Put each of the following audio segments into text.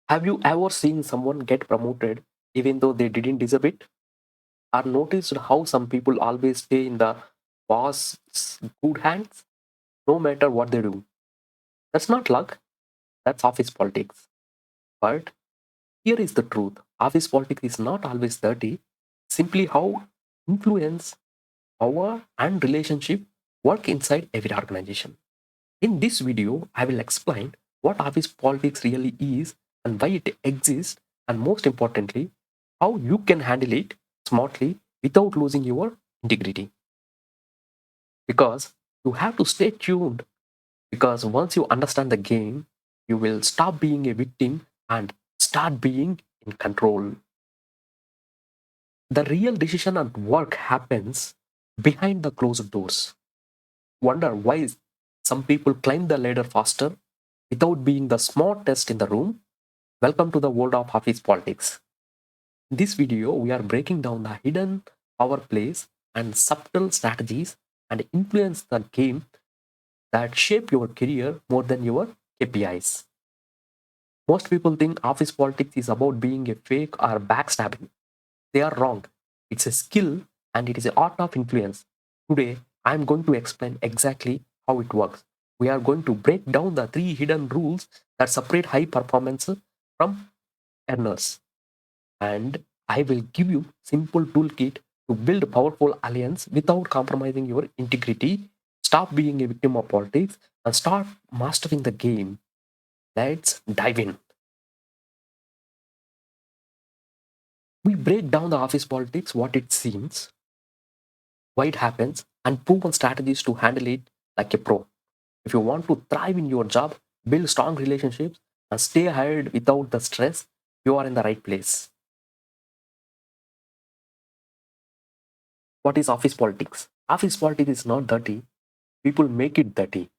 Have you ever seen someone get promoted even though they didn't deserve it? Or noticed how some people always stay in the boss's good hands no matter what they do? That's not luck, that's office politics. But here is the truth: office politics is not always dirty, simply how influence, power, and relationship work inside every organization. In this video, I will explain what office politics really is and why it exists, and most importantly, how you can handle it smartly without losing your integrity. Because you have to stay tuned, because once you understand the game, you will stop being a victim and start being in control. The real decision at work happens behind the closed doors. Wonder why some people climb the ladder faster without being the smartest in the room. Welcome to the world of office politics. In this video, we are breaking down the hidden power plays and subtle strategies and influence the game that shape your career more than your KPIs. Most people think office politics is about being a fake or backstabbing. They are wrong. It's a skill and it is an art of influence. Today, I am going to explain exactly how it works. We are going to break down the three hidden rules that separate high performance from earners. And I will give you simple toolkit to build powerful alliance without compromising your integrity. Stop being a victim of politics and start mastering the game. Let's dive in. We break down the office politics, what it seems, why it happens, and proven strategies to handle it like a pro. If you want to thrive in your job, build strong relationships, and stay ahead without the stress, you are in the right place. What is office politics? Office politics is not dirty. People make it dirty.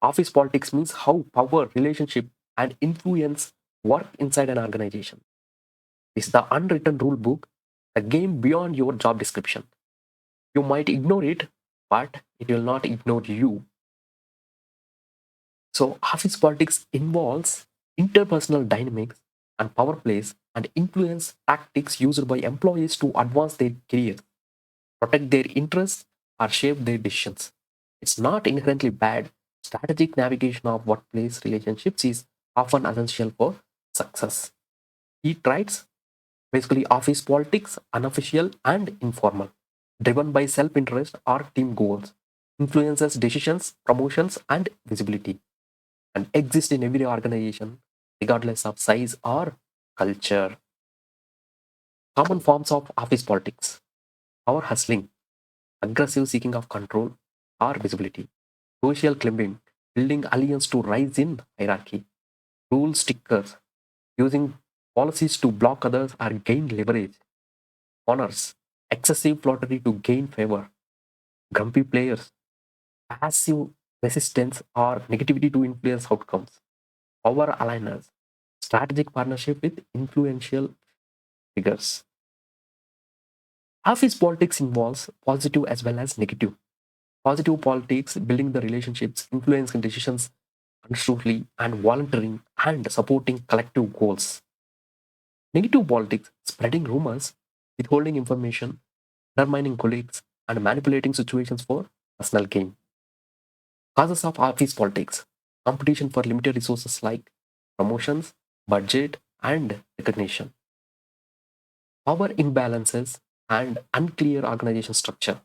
Office politics means how power, relationship, and influence work inside an organization. It's the unwritten rule book, a game beyond your job description. You might ignore it, but it will not ignore you. So, office politics involves interpersonal dynamics and power plays and influence tactics used by employees to advance their career, protect their interests, or shape their decisions. It's not inherently bad. Strategic navigation of workplace relationships is often essential for success. Key traits: basically, office politics, unofficial and informal, driven by self interest or team goals, influences decisions, promotions, and visibility, and exist in every organization, regardless of size or culture. Common forms of office politics: power hustling, aggressive seeking of control or visibility, social climbing, building alliance to rise in hierarchy, rule stickers, using policies to block others or gain leverage, honors, excessive flattery to gain favor, grumpy players, passive resistance or negativity to influence outcomes, power aligners, strategic partnership with influential figures. Office politics involves positive as well as negative. Positive politics, building the relationships, influencing decisions constructively, and volunteering and supporting collective goals. Negative politics, spreading rumors, withholding information, undermining colleagues, and manipulating situations for personal gain. Causes of office politics: competition for limited resources like promotions, budget, and recognition, power imbalances, and unclear organization structure,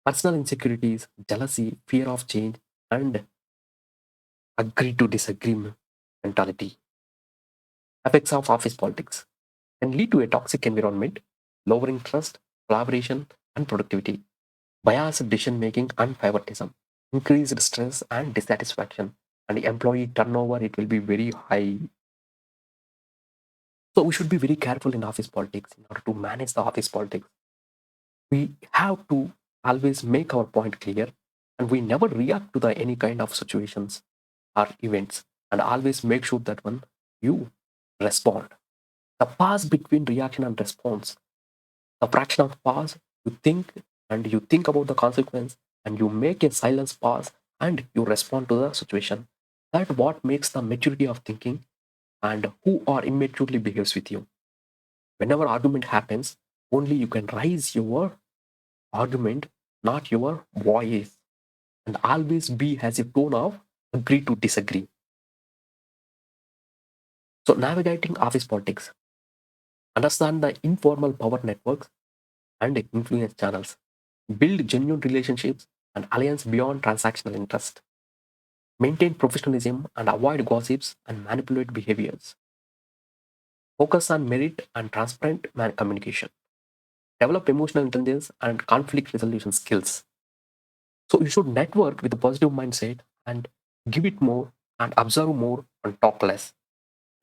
personal insecurities, jealousy, fear of change, and agree to disagree mentality. Effects of office politics can lead to a toxic environment, lowering trust, collaboration, and productivity, biased decision making and favoritism, increased stress and dissatisfaction, and employee turnover. It will be very high. So we should be very careful in office politics in order to manage the office politics. We have to always make our point clear, and we never react to the any kind of situations or events, and always make sure that when you respond, the pause between reaction and response, the fraction of pause, you think about the consequence, and you make a silence pause and you respond to the situation. That what makes the maturity of thinking and who are immaturely behaves with you. Whenever argument happens, only you can raise your argument, not your voice, and always be has a tone of agree to disagree. So navigating office politics, understand the informal power networks and influence channels, build genuine relationships and alliance beyond transactional interest, maintain professionalism and avoid gossips and manipulate behaviors, focus on merit and transparent communication, develop emotional intelligence and conflict resolution skills. So you should network with a positive mindset and give it more and observe more and talk less.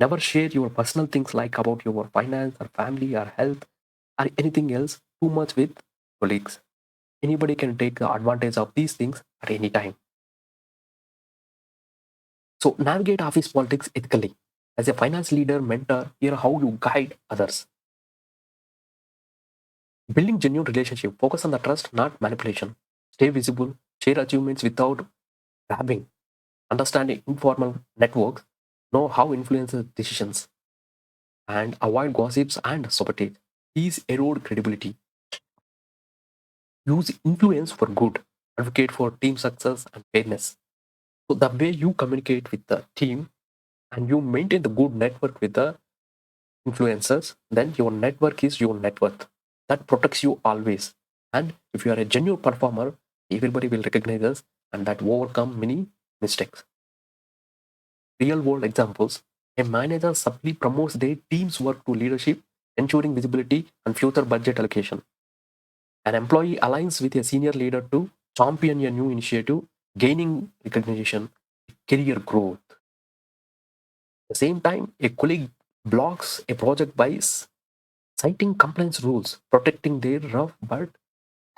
Never share your personal things like about your finance or family or health or anything else too much with colleagues. Anybody can take advantage of these things at any time. So navigate office politics ethically. As a finance leader, mentor, here how you guide others. Building genuine relationship, focus on the trust, not manipulation. Stay visible, share achievements without grabbing. Understanding informal networks, know how influences decisions, and avoid gossips and sabotage. These erode credibility. Use influence for good. Advocate for team success and fairness. So the way you communicate with the team and you maintain the good network with the influencers, then your network is your net worth. That protects you always. And if you are a genuine performer, everybody will recognize us and that overcome many mistakes. Real world examples. A manager subtly promotes their team's work to leadership, ensuring visibility and future budget allocation. An employee aligns with a senior leader to champion a new initiative, gaining recognition, career growth. At the same time, a colleague blocks a project by citing compliance rules, protecting their rough but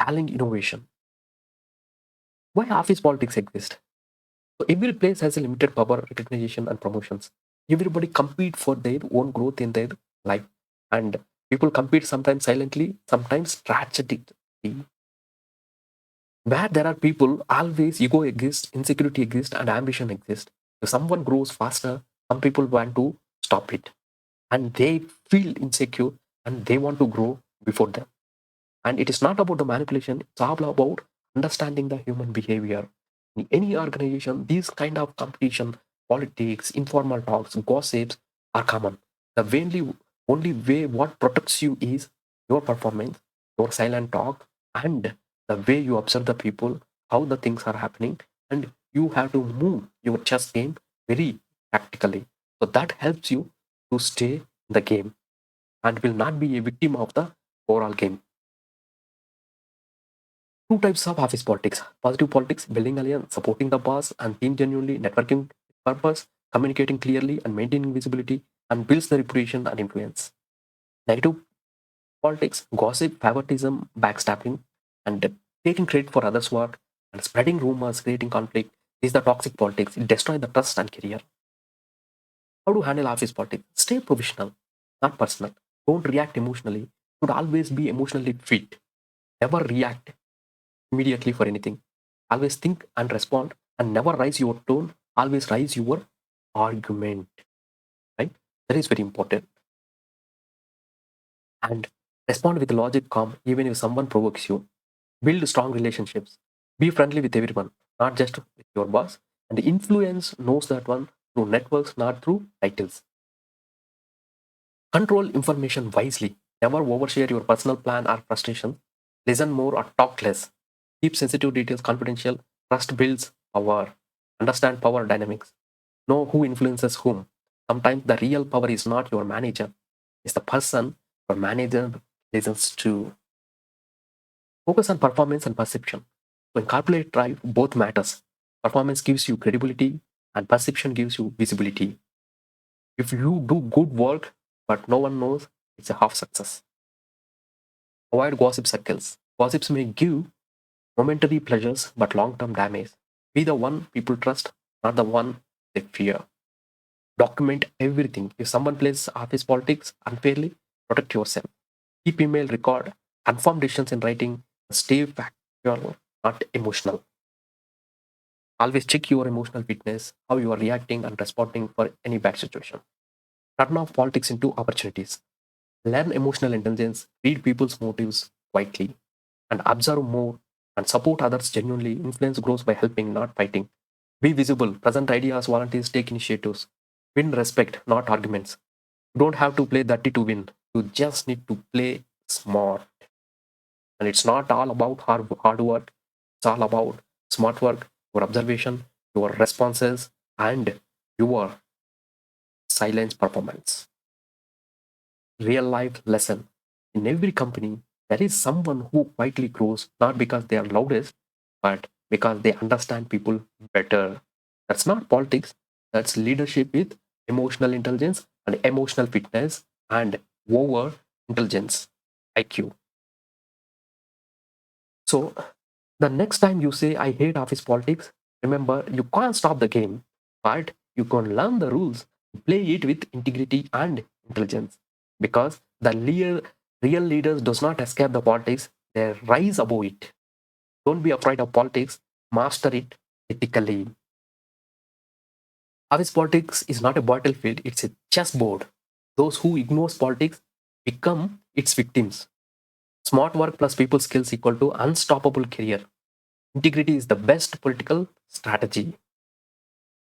talent innovation. Why office politics exist? So every place has a limited power, recognition, and promotions. Everybody compete for their own growth in their life, and people compete sometimes silently, sometimes strategically. Where there are people, always ego exists, insecurity exists, and ambition exists. If someone grows faster, some people want to stop it, and they feel insecure and they want to grow before them. And it is not about the manipulation, it's all about understanding the human behavior. In any organization, these kind of competition, politics, informal talks, gossips are common. The only way what protects you is your performance, your silent talk, and the way you observe the people, how the things are happening, and you have to move your chess game very tactically. So that helps you to stay in the game and will not be a victim of the overall game. Two types of office politics: positive politics, building alliance, supporting the boss and team genuinely, networking with purpose, communicating clearly, and maintaining visibility, and builds the reputation and influence. Negative politics, gossip, favoritism, backstabbing, and taking credit for others' work, and spreading rumors, creating conflict. These are the toxic politics. It destroys the trust and career. How to handle office politics? Stay professional, not personal. Don't react emotionally. Should always be emotionally fit. Never react immediately for anything. Always think and respond and never raise your tone. Always raise your argument. Right? That is very important. And respond with logic, calm, even if someone provokes you. Build strong relationships. Be friendly with everyone, not just with your boss. And the influence knows that one through networks, not through titles. Control information wisely. Never overshare your personal plan or frustration. Listen more or talk less. Keep sensitive details confidential. Trust builds power. Understand power dynamics. Know who influences whom. Sometimes the real power is not your manager, it's the person your manager listens to. Focus on performance and perception. When corporate drive, both matters. Performance gives you credibility and perception gives you visibility. If you do good work but no one knows, it's a half success. Avoid gossip circles. Gossips may give momentary pleasures but long term damage. Be the one people trust, not the one they fear. Document everything. If someone plays office politics unfairly, protect yourself. Keep email record, confirm decisions in writing, stay factual, not emotional. Always check your emotional fitness, how you are reacting and responding for any bad situation. Turn off politics into opportunities. Learn emotional intelligence, read people's motives quietly, and observe more and support others genuinely. Influence grows by helping, not fighting. Be visible, present ideas, volunteers, take initiatives. Win respect, not arguments. You don't have to play dirty to win. You just need to play smart. And it's not all about hard work, it's all about smart work, your observation, your responses, and your silence performance. Real life lesson. In every company, there is someone who quietly grows not because they are loudest, but because they understand people better. That's not politics, that's leadership with emotional intelligence and emotional fitness and over intelligence, IQ. So, the next time you say, I hate office politics, remember you can't stop the game, but you can learn the rules, play it with integrity and intelligence. Because real leaders does not escape the politics, they rise above it. Don't be afraid of politics, master it ethically. Office politics is not a battlefield, it's a chessboard. Those who ignore politics become its victims. Smart work plus people skills equal to unstoppable career. Integrity is the best political strategy.